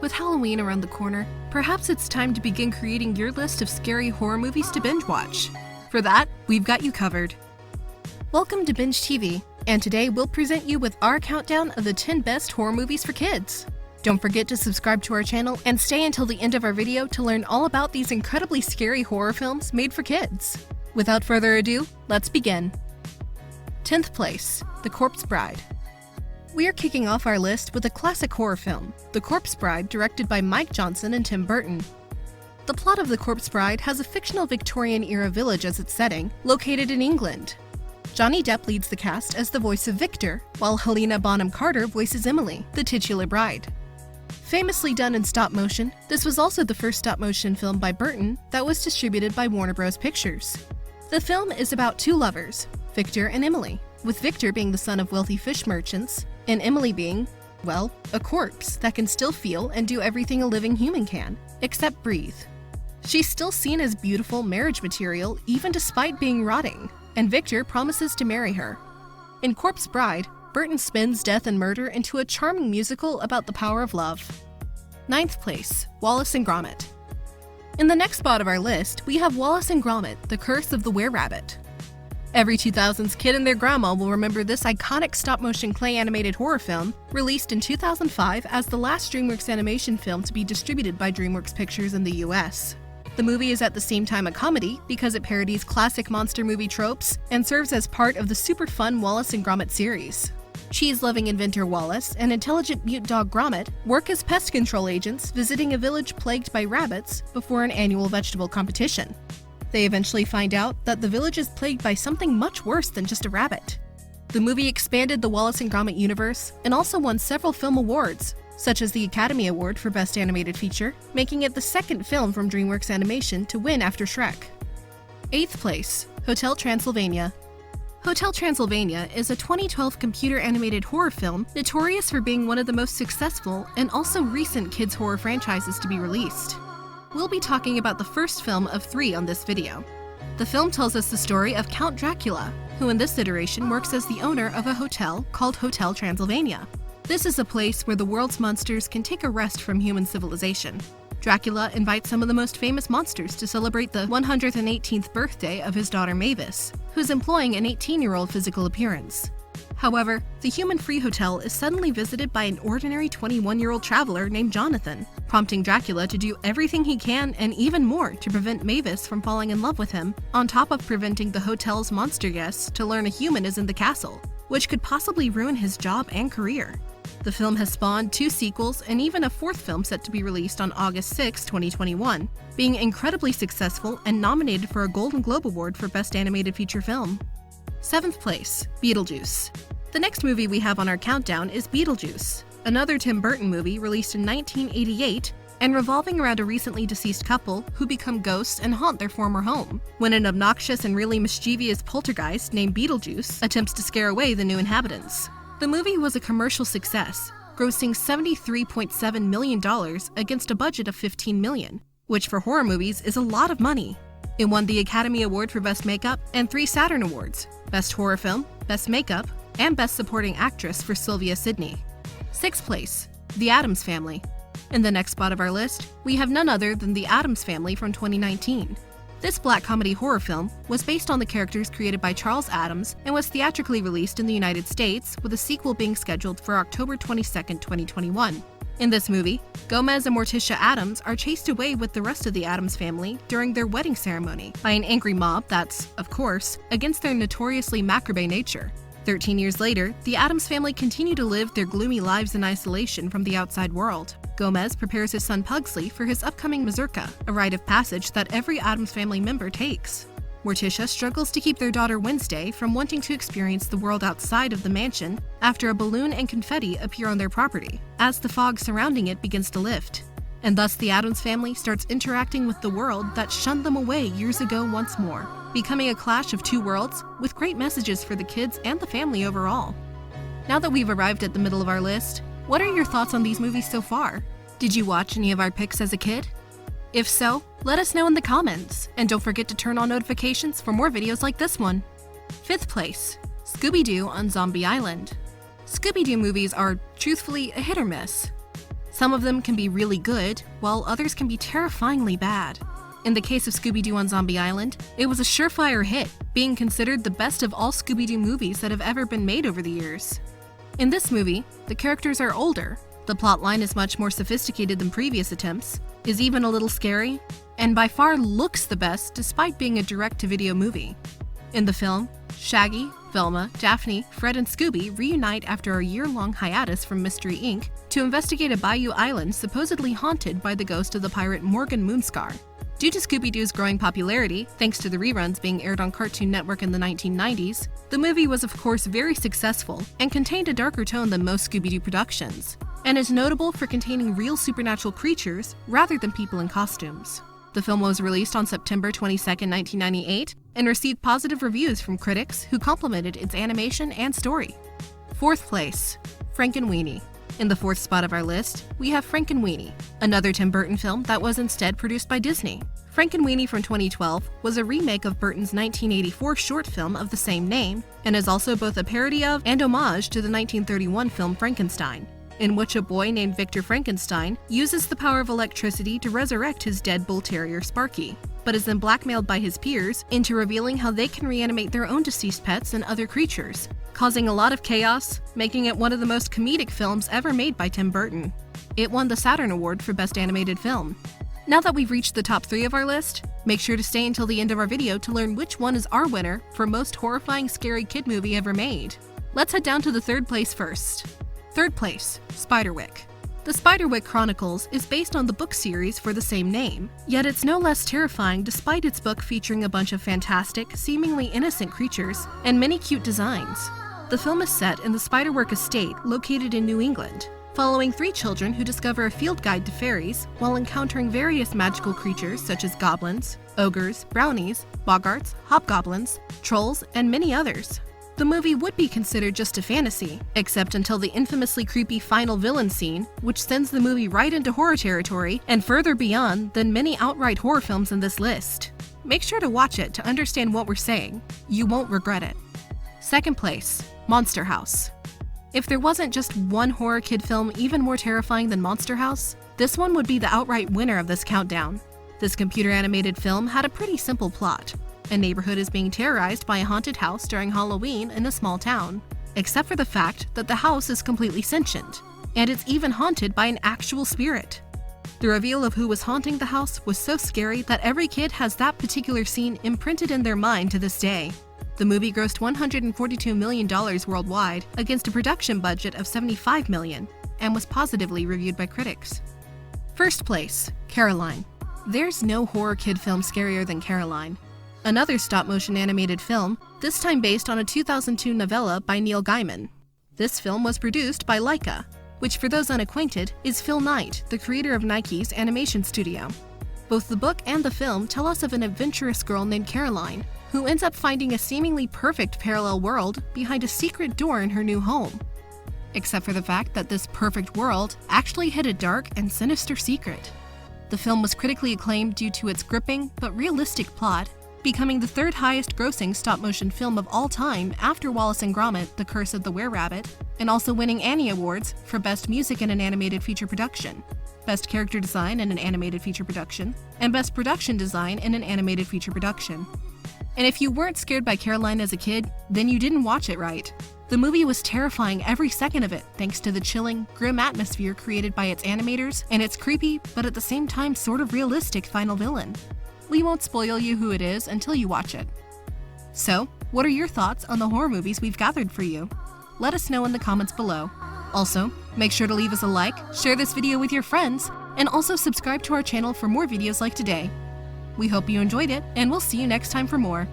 With Halloween around the corner, perhaps it's time to begin creating your list of scary horror movies to binge watch. For that, we've got you covered. Welcome to Binge TV, and today we'll present you with our countdown of the 10 best horror movies for kids. Don't forget to subscribe to our channel and stay until the end of our video to learn all about these incredibly scary horror films made for kids. Without further ado, let's begin. 10th place, The Corpse Bride. We are kicking off our list with a classic horror film, The Corpse Bride, directed by Mike Johnson and Tim Burton. The plot of The Corpse Bride has a fictional Victorian-era village as its setting, located in England. Johnny Depp leads the cast as the voice of Victor, while Helena Bonham Carter voices Emily, the titular bride. Famously done in stop motion, this was also the first stop-motion film by Burton that was distributed by Warner Bros. Pictures. The film is about two lovers, Victor and Emily, with Victor being the son of wealthy fish merchants, and Emily being, well, a corpse that can still feel and do everything a living human can, except breathe. She's still seen as beautiful marriage material even despite being rotting, and Victor promises to marry her. In Corpse Bride, Burton spins death and murder into a charming musical about the power of love. 9th place, Wallace and Grommet. In the next spot of our list, we have Wallace and Grommet, The Curse of the Were-Rabbit. Every 2000s kid and their grandma will remember this iconic stop-motion clay animated horror film, released in 2005 as the last DreamWorks animation film to be distributed by DreamWorks Pictures in the US. The movie is at the same time a comedy because it parodies classic monster movie tropes and serves as part of the super fun Wallace and Grommet series. Cheese-loving inventor Wallace and intelligent mute dog Grommet work as pest control agents visiting a village plagued by rabbits before an annual vegetable competition. They eventually find out that the village is plagued by something much worse than just a rabbit. The movie expanded the Wallace and Grommet universe and also won several film awards, such as the Academy Award for Best Animated Feature, making it the second film from DreamWorks Animation to win after Shrek. 8th place, Hotel Transylvania. Hotel Transylvania is a 2012 computer-animated horror film notorious for being one of the most successful and also recent kids' horror franchises to be released. We'll be talking about the first film of 3 on this video. The film tells us the story of Count Dracula, who in this iteration works as the owner of a hotel called Hotel Transylvania. This is a place where the world's monsters can take a rest from human civilization. Dracula invites some of the most famous monsters to celebrate the 118th birthday of his daughter Mavis, who's employing an 18-year-old physical appearance. However, the human-free hotel is suddenly visited by an ordinary 21-year-old traveler named Jonathan, prompting Dracula to do everything he can and even more to prevent Mavis from falling in love with him, on top of preventing the hotel's monster guests to learn a human is in the castle, which could possibly ruin his job and career. The film has spawned 2 sequels and even a 4th film set to be released on August 6, 2021, being incredibly successful and nominated for a Golden Globe Award for Best Animated Feature Film. 7th place, Beetlejuice. The next movie we have on our countdown is Beetlejuice, another Tim Burton movie released in 1988 and revolving around a recently deceased couple who become ghosts and haunt their former home, when an obnoxious and really mischievous poltergeist named Beetlejuice attempts to scare away the new inhabitants. The movie was a commercial success, grossing $73.7 million against a budget of $15 million, which for horror movies is a lot of money. It won the Academy Award for Best Makeup and 3 Saturn Awards, Best Horror Film, Best Makeup, and Best Supporting Actress for Sylvia Sidney. 6th place, The Addams Family. In the next spot of our list, we have none other than The Addams Family from 2019. This black comedy horror film was based on the characters created by Charles Addams and was theatrically released in the United States, with a sequel being scheduled for October 22, 2021. In this movie, Gomez and Morticia Addams are chased away with the rest of the Addams family during their wedding ceremony by an angry mob that's, of course, against their notoriously macabre nature. 13 years later, the Addams family continue to live their gloomy lives in isolation from the outside world. Gomez prepares his son Pugsley for his upcoming mazurka, a rite of passage that every Addams family member takes. Morticia struggles to keep their daughter Wednesday from wanting to experience the world outside of the mansion after a balloon and confetti appear on their property, as the fog surrounding it begins to lift. And thus the Addams family starts interacting with the world that shunned them away years ago once more, becoming a clash of 2 worlds with great messages for the kids and the family overall. Now that we've arrived at the middle of our list, what are your thoughts on these movies so far? Did you watch any of our picks as a kid? If so, let us know in the comments, and don't forget to turn on notifications for more videos like this one. 5th place, ScoobyDoo on Zombie Island. ScoobyDoo movies are, truthfully, a hit or miss. Some of them can be really good, while others can be terrifyingly bad. In the case of Scooby-Doo on Zombie Island, it was a surefire hit, being considered the best of all Scooby-Doo movies that have ever been made over the years. In this movie, the characters are older, the plotline is much more sophisticated than previous attempts, is even a little scary, and by far looks the best despite being a direct-to-video movie. In the film, Shaggy, Velma, Daphne, Fred, and Scooby reunite after a year-long hiatus from Mystery Inc. to investigate a bayou island supposedly haunted by the ghost of the pirate Morgan Moonscar. Due to Scooby-Doo's growing popularity, thanks to the reruns being aired on Cartoon Network in the 1990s, the movie was of course very successful and contained a darker tone than most Scooby-Doo productions, and is notable for containing real supernatural creatures rather than people in costumes. The film was released on September 22, 1998, and received positive reviews from critics who complimented its animation and story. Fourth place, Frankenweenie. In the fourth spot of our list, we have Frankenweenie, another Tim Burton film that was instead produced by Disney. Frankenweenie from 2012 was a remake of Burton's 1984 short film of the same name, and is also both a parody of and homage to the 1931 film Frankenstein, in which a boy named Victor Frankenstein uses the power of electricity to resurrect his dead bull terrier Sparky, but is then blackmailed by his peers into revealing how they can reanimate their own deceased pets and other creatures, causing a lot of chaos, making it one of the most comedic films ever made by Tim Burton. It won the Saturn Award for Best Animated Film. Now that we've reached the top 3 of our list, make sure to stay until the end of our video to learn which one is our winner for most horrifying scary kid movie ever made. Let's head down to the third place first. Third place, Spiderwick. The Spiderwick Chronicles is based on the book series for the same name, yet it's no less terrifying despite its book featuring a bunch of fantastic, seemingly innocent creatures and many cute designs. The film is set in the Spiderwick estate located in New England, following 3 children who discover a field guide to fairies while encountering various magical creatures such as goblins, ogres, brownies, boggarts, hobgoblins, trolls, and many others. The movie would be considered just a fantasy, except until the infamously creepy final villain scene, which sends the movie right into horror territory and further beyond than many outright horror films in this list. Make sure to watch it to understand what we're saying. You won't regret it. Second place, Monster House. If there wasn't just one horror kid film even more terrifying than Monster House, this one would be the outright winner of this countdown. This computer animated film had a pretty simple plot. A neighborhood is being terrorized by a haunted house during Halloween in a small town, except for the fact that the house is completely sentient, and it's even haunted by an actual spirit. The reveal of who was haunting the house was so scary that every kid has that particular scene imprinted in their mind to this day. The movie grossed $142 million worldwide against a production budget of $75 million, and was positively reviewed by critics. First place, Caroline. There's no horror kid film scarier than Caroline. Another stop-motion animated film, this time based on a 2002 novella by Neil Gaiman. This film was produced by Laika, which for those unacquainted is Phil Knight, the creator of Nike's animation studio. Both the book and the film tell us of an adventurous girl named Caroline, who ends up finding a seemingly perfect parallel world behind a secret door in her new home. Except for the fact that this perfect world actually hid a dark and sinister secret. The film was critically acclaimed due to its gripping but realistic plot, becoming the 3rd highest grossing stop-motion film of all time after Wallace and Grommet, The Curse of the Were-Rabbit, and also winning Annie Awards for Best Music in an Animated Feature Production, Best Character Design in an Animated Feature Production, and Best Production Design in an Animated Feature Production. And if you weren't scared by Caroline as a kid, then you didn't watch it right. The movie was terrifying every second of it thanks to the chilling, grim atmosphere created by its animators and its creepy, but at the same time sort of realistic final villain. We won't spoil you who it is until you watch it. So, what are your thoughts on the horror movies we've gathered for you? Let us know in the comments below. Also, make sure to leave us a like, share this video with your friends, and also subscribe to our channel for more videos like today. We hope you enjoyed it, and we'll see you next time for more.